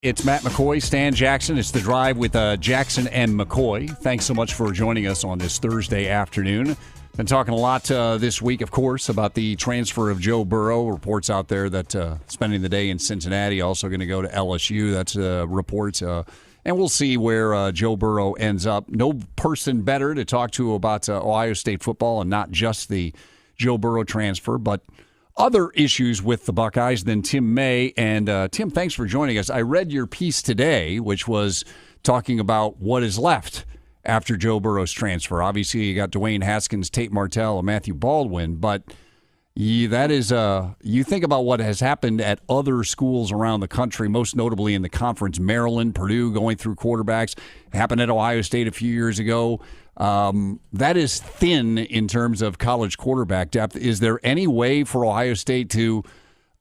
It's Matt McCoy, Stan Jackson. It's The Drive with Jackson and McCoy. Thanks so much for joining us on this Thursday afternoon. Been talking a lot this week, of course, about the transfer of Joe Burrow. Reports out there that spending the day in Cincinnati, also going to go to LSU. That's reports. And we'll see where Joe Burrow ends up. No person better to talk to about Ohio State football and not just the Joe Burrow transfer, but other issues with the Buckeyes than Tim May. And Tim, thanks for joining us. I read your piece today, which was talking about what is left after Joe Burrow's transfer. Obviously, you got Dwayne Haskins, Tate Martell, and Matthew Baldwin, but that is you think about what has happened at other schools around the country, most notably in the conference, Maryland, Purdue going through quarterbacks. It happened at Ohio State a few years ago. That is thin in terms of college quarterback depth. Is there any way for Ohio State to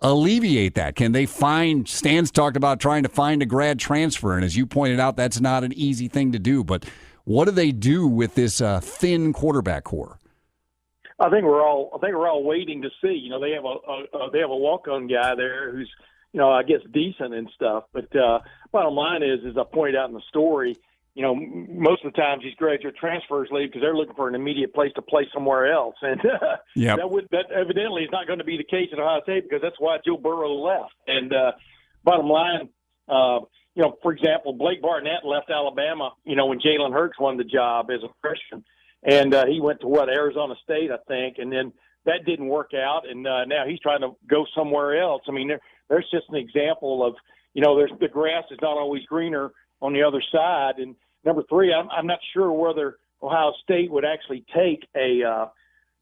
alleviate that? Can they find, Stan's talked about trying to find a grad transfer, and as you pointed out, that's not an easy thing to do, but what do they do with this thin quarterback core? I think we're all waiting to see. You know, they have a walk-on guy there who's, you know, I guess decent and stuff. But bottom line is, as I pointed out in the story, you know, most of the times these graduate transfers leave because they're looking for an immediate place to play somewhere else, and that evidently is not going to be the case at Ohio State, because that's why Joe Burrow left. And bottom line, you know, for example, Blake Barnett left Alabama, you know, when Jalen Hurts won the job as a freshman. And he went to, Arizona State, I think, and then that didn't work out, and now he's trying to go somewhere else. I mean, there's just an example of, you know, the grass is not always greener on the other side. And number three, I'm not sure whether Ohio State would actually take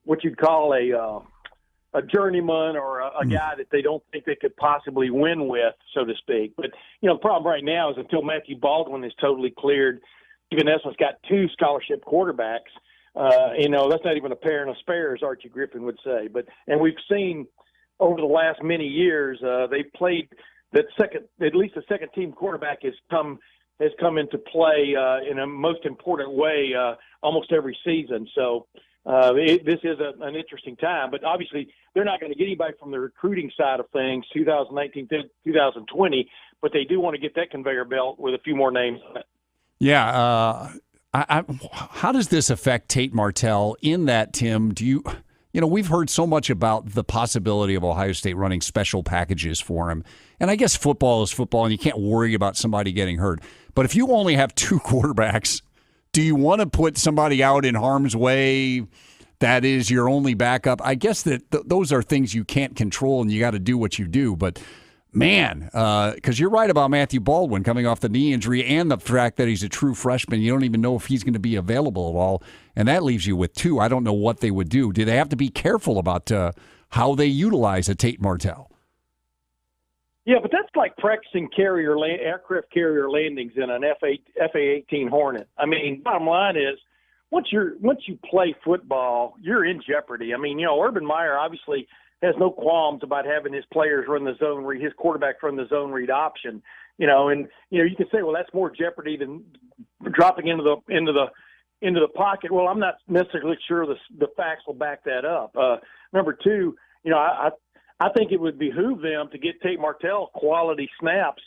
what you'd call a journeyman or a guy that they don't think they could possibly win with, so to speak. But, you know, the problem right now is until Matthew Baldwin is totally cleared, even Vanessa's got two scholarship quarterbacks. You know, that's not even a pair and a spare, as Archie Griffin would say. And we've seen over the last many years, they've played that at least the second team quarterback has come into play in a most important way almost every season. So this is an interesting time. But obviously, they're not going to get anybody from the recruiting side of things, 2019 to 2020. But they do want to get that conveyor belt with a few more names on it. Yeah. How does this affect Tate Martell in that, Tim? You know, we've heard so much about the possibility of Ohio State running special packages for him. And I guess football is football, and you can't worry about somebody getting hurt. But if you only have two quarterbacks, do you want to put somebody out in harm's way that is your only backup? I guess that those are things you can't control, and you got to do what you do. But man, because you're right about Matthew Baldwin coming off the knee injury and the fact that he's a true freshman. You don't even know if he's going to be available at all, and that leaves you with two. I don't know what they would do. Do they have to be careful about how they utilize a Tate Martell? Yeah, but that's like practicing aircraft carrier landings in an FA-18 Hornet. I mean, bottom line is, once you play football, you're in jeopardy. I mean, you know, Urban Meyer obviously has no qualms about having his players run the zone read, his quarterback run the zone read option, you know, and, you know, you can say, well, that's more jeopardy than dropping into the pocket. Well, I'm not necessarily sure the facts will back that up. Number two, you know, I think it would behoove them to get Tate Martell quality snaps,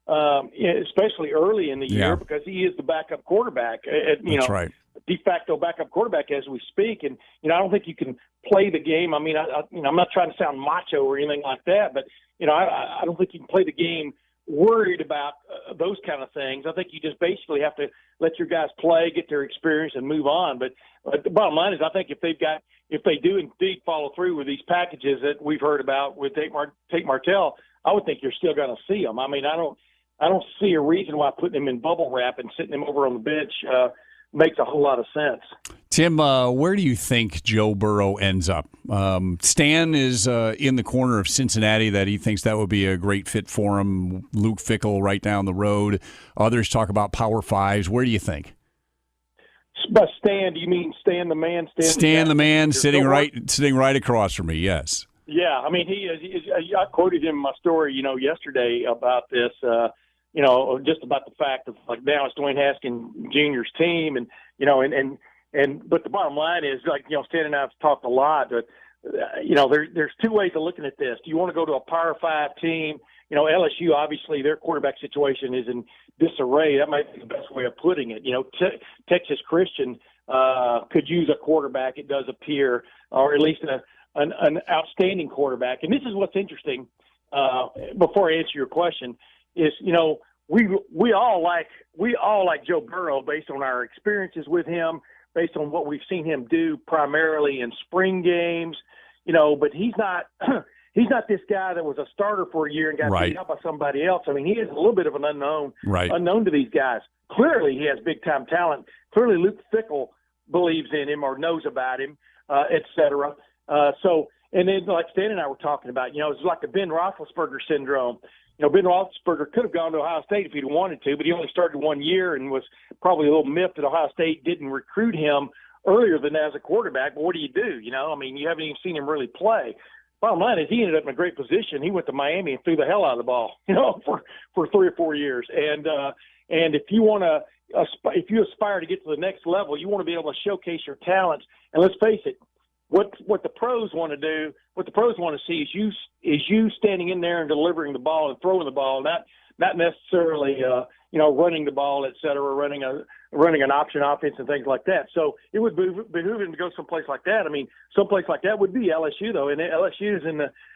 especially early in the year, because he is the backup quarterback, That's right. De facto backup quarterback as we speak. And, you know, I don't think you can play the game. I mean, I'm not trying to sound macho or anything like that, but, you know, I don't think you can play the game worried about those kind of things. I think you just basically have to let your guys play, get their experience, and move on. But the bottom line is, I think if they do indeed follow through with these packages that we've heard about with Tate Martell, I would think you're still going to see them. I mean, I don't see a reason why putting him in bubble wrap and sitting him over on the bench makes a whole lot of sense. Tim, where do you think Joe Burrow ends up? Stan is in the corner of Cincinnati, that he thinks that would be a great fit for him. Luke Fickell right down the road. Others talk about Power Fives. Where do you think? By Stan, do you mean Stan the man? Stan the man, sitting right across from me. Yes. Yeah, I mean, I quoted him in my story, you know, yesterday about this. You know, just about the fact of, like, now it's Dwayne Haskins Jr.'s team, and, you know, but the bottom line is, like, you know, Stan and I have talked a lot, but, you know, there's two ways of looking at this. Do you want to go to a Power 5 team, LSU, obviously, their quarterback situation is in disarray. That might be the best way of putting it. Texas Christian could use a quarterback, it does appear, or at least an outstanding quarterback. And this is what's interesting, before I answer your question, is, we all like Joe Burrow based on our experiences with him, based on what we've seen him do primarily in spring games, but he's not he's not this guy that was a starter for a year and got beat up by somebody else. I mean, he is a little bit of an unknown to these guys. Clearly he has big time talent. Clearly Luke Fickell believes in him or knows about him, et cetera. And then like Stan and I were talking about, it's like the Ben Roethlisberger syndrome. Ben Roethlisberger could have gone to Ohio State if he'd wanted to, but he only started 1 year and was probably a little miffed that Ohio State didn't recruit him earlier than as a quarterback. But what do? You haven't even seen him really play. Bottom line is he ended up in a great position. He went to Miami and threw the hell out of the ball, for 3 or 4 years. And if you aspire to get to the next level, you want to be able to showcase your talents. And let's face it, what the pros want to do, what the pros want to see is you standing in there and delivering the ball and throwing the ball, not necessarily running the ball, et cetera, running an option offense and things like that. So it would behoove him to go someplace like that. I mean, someplace like that would be LSU, though, and LSU is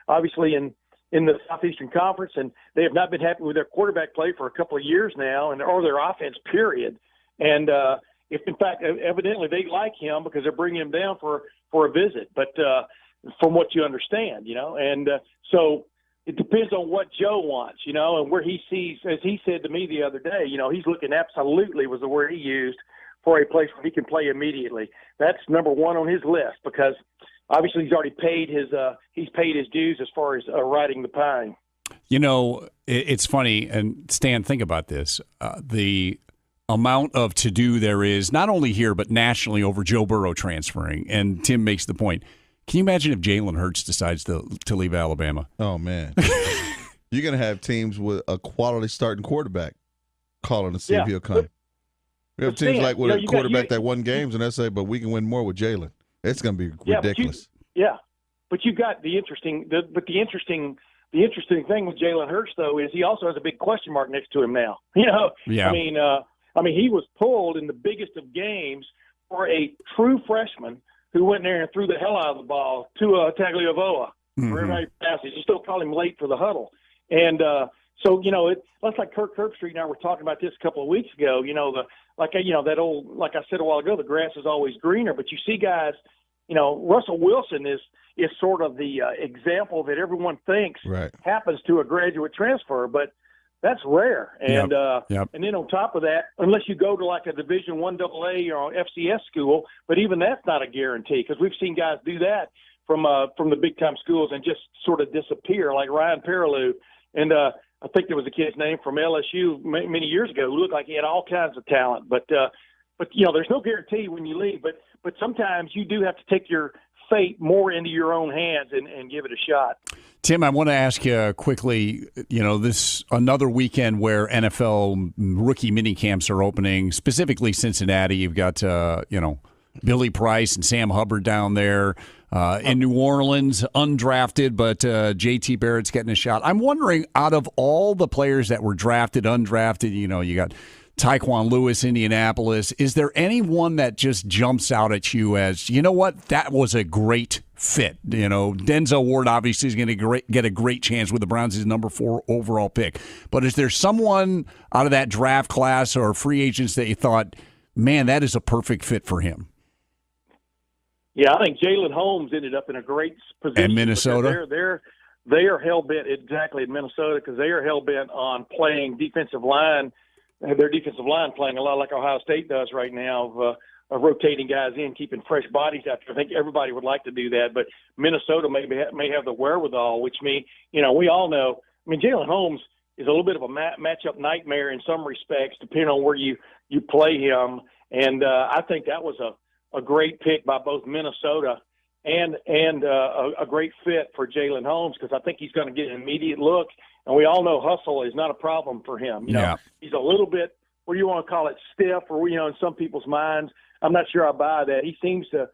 obviously in the Southeastern Conference, and they have not been happy with their quarterback play for a couple of years now, or their offense, period. And if in fact, evidently they like him because they're bringing him down for a visit, but from what you understand, and so it depends on what Joe wants, and where he sees, as he said to me the other day, he's looking absolutely was the word he used for a place where he can play immediately. That's number one on his list because obviously he's already paid his dues as far as riding the pine. It's funny, and Stan, think about this. The amount of to-do there is, not only here, but nationally over Joe Burrow transferring. And Tim makes the point. Can you imagine if Jalen Hurts decides to leave Alabama? Oh, man. You're going to have teams with a quality starting quarterback calling to see if he'll come. We have teams like with a quarterback that won games, and they say, but we can win more with Jalen. It's going to be ridiculous. But you've got the interesting thing with Jalen Hurts, though, is he also has a big question mark next to him now. I mean, he was pulled in the biggest of games for a true freshman who went there and threw the hell out of the ball to Tagliavoa. For everybody passes. You still call him late for the huddle. And that's like Kirk Herbstreit and I were talking about this a couple of weeks ago. Like I said a while ago, the grass is always greener. But you see guys, Russell Wilson is sort of the example that everyone thinks happens to a graduate transfer, but that's rare. And and then on top of that, unless you go to like a Division I AA or FCS school, but even that's not a guarantee because we've seen guys do that from the big time schools and just sort of disappear, like Ryan Perrilloux. And I think there was a kid's name from LSU many years ago who looked like he had all kinds of talent. But there's no guarantee when you leave. But sometimes you do have to take your fate more into your own hands and give it a shot. Tim, I want to ask you quickly, this another weekend where NFL rookie mini camps are opening, specifically Cincinnati. You've got, Billy Price and Sam Hubbard down there. In New Orleans, undrafted, but JT Barrett's getting a shot. I'm wondering, out of all the players that were drafted, undrafted, you got Tyquan Lewis, Indianapolis. Is there anyone that just jumps out at you as, that was a great fit? Denzel Ward obviously is going to get a great chance with the Browns. He's number 4 overall pick. But is there someone out of that draft class or free agents that you thought, man, that is a perfect fit for him? Yeah, I think Jalen Holmes ended up in a great position. And Minnesota? They are hell-bent, exactly, in Minnesota, because they are hell-bent on playing defensive line. Their defensive line playing a lot like Ohio State does right now, of rotating guys in, keeping fresh bodies out there. I think everybody would like to do that, but Minnesota may have the wherewithal, which means, we all know. I mean, Jalen Holmes is a little bit of a matchup nightmare in some respects, depending on where you play him. And I think that was a great pick by both Minnesota and a great fit for Jalen Holmes, because I think he's going to get an immediate look. And we all know hustle is not a problem for him. He's a little bit, what do you want to call it, stiff, or in some people's minds. I'm not sure I buy that. He seems to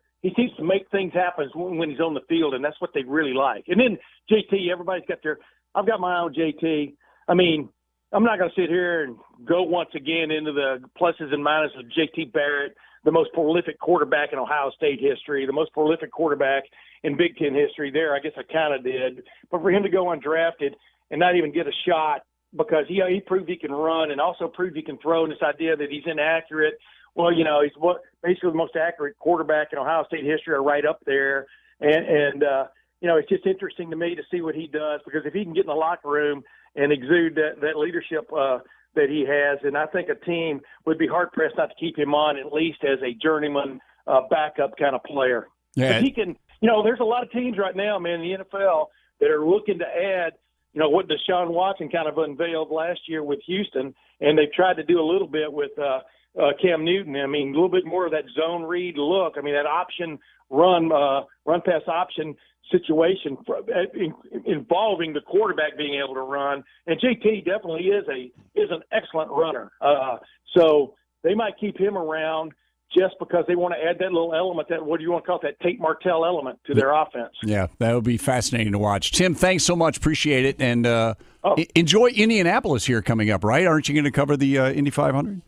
make things happen when he's on the field, and that's what they really like. And then JT, everybody's got their I've got my eye on JT. I mean, I'm not going to sit here and go once again into the pluses and minuses of JT Barrett, the most prolific quarterback in Ohio State history, the most prolific quarterback in Big Ten history. There, I guess I kind of did. But for him to go undrafted and not even get a shot because he proved he can run and also proved he can throw, and this idea that he's inaccurate. Well, he's basically the most accurate quarterback in Ohio State history, or right up there. And it's just interesting to me to see what he does, because if he can get in the locker room and exude that leadership that he has, and I think a team would be hard-pressed not to keep him on, at least as a journeyman backup kind of player. Yeah. If he can, there's a lot of teams right now, man, in the NFL that are looking to add, what Deshaun Watson kind of unveiled last year with Houston, and they've tried to do a little bit with Cam Newton. I mean, a little bit more of that zone read look. I mean, that option run pass option situation involving the quarterback being able to run. And JT definitely is an excellent runner. So they might keep him around just because they want to add that little element, that, what do you want to call it, that Tate Martell element to their offense. Yeah, that would be fascinating to watch. Tim, thanks so much. Appreciate it. And enjoy Indianapolis here coming up, right? Aren't you going to cover the Indy 500?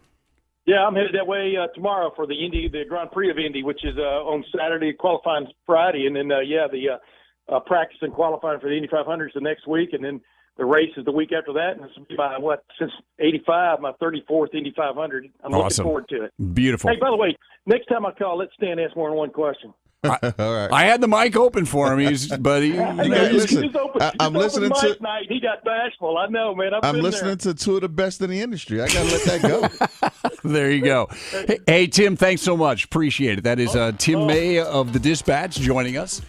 Yeah, I'm headed that way tomorrow for the Grand Prix of Indy, which is on Saturday, qualifying Friday, and then the practice and qualifying for the Indy 500 is the next week, and then the race is the week after that, and this will be since '85, my 34th Indy 500. I'm awesome. Looking forward to it. Beautiful. Hey, by the way, next time I call, let Stan ask more than one question. All right. I had the mic open for him, but I'm listening to. Night. He got bashful. I know, man. I'm listening to two of the best in the industry. I got to let that go. There you go. Hey, Tim, thanks so much. Appreciate it. That is Tim May of the Dispatch joining us.